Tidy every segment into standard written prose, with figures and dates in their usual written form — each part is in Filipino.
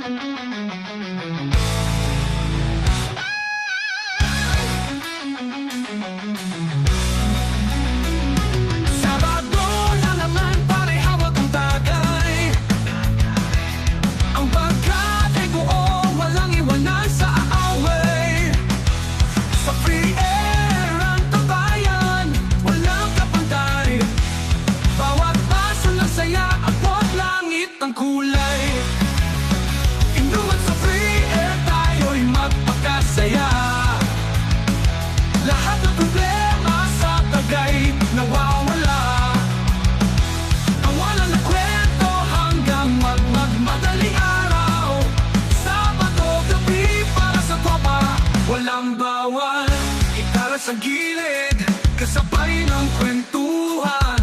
Sabado na naman, pare hawak ang tagay. Ang bangkat ay buo, walang iwanan sa away. Sa free air ang tabayan, walang kapantay. Bawat paso ng saya, abot langit ang kulay. Inuman sa free air, tayo'y magpakasaya. Lahat ng problema sa tagay nawawala. Ang walang na kwento hanggang madaling araw. Sabado gabi para sa tropa, walang bawal. Gitara sa gilid, kasabay ng kwentuhan.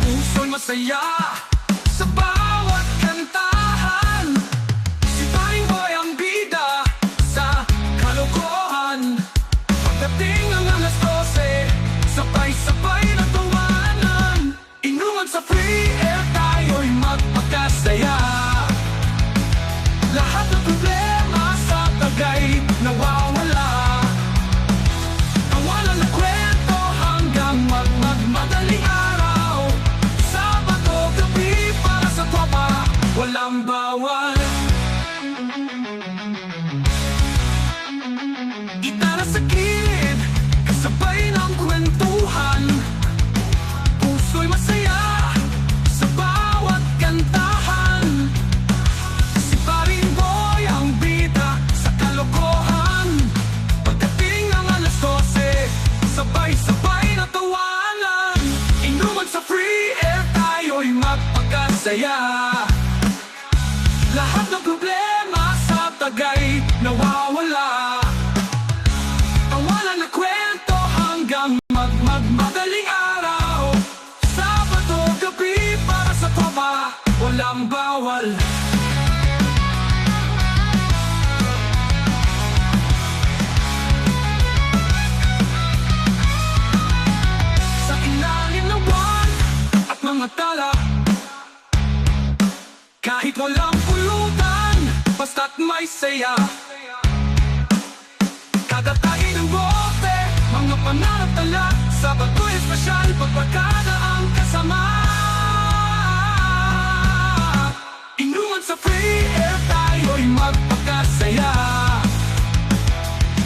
Puso'y masaya sa bawat kantahan. Si Paring Boy ang bida sa kalokohan. Pagdating ang alas 12, sabay-sabay na tawanan. Inuman sa free air, tayo'y magpakasaya. Lahat ng problema sa tagay nawawala. Ang walang na kwento hanggang madaling araw. Sabado gabi para sa tropa, walang bawal. Gitara sa gilid, kasabay ng kwentuhan. Puso'y masaya sa bawat kantahan. Si Paring Boy ang bida sa kalokohan. Pagdating ng alas 12, sabay-sabay na tawanan. Inuman sa free air, tayo'y magpakasaya. Lahat ng problema sa tagay nawawala. Ang walang na kwento hanggang madaling araw. Sabado gabi para sa tropa, walang bawal. Sa ilalim ng buwan at mga tala, kahit walang pulutan, basta't may saya. Kada tahi ng bote, mga pananatala. Sabado'y espesyal, pagbarkada ang kasama. Inuman sa free air, tayo'y magpakasaya.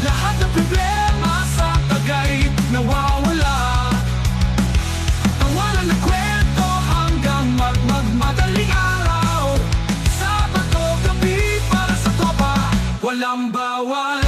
Lahat ng problema sa tagay nawawala. Ang walang na kwento hanggang madaling araw. Sabado gabi para sa tropa, walang bawal.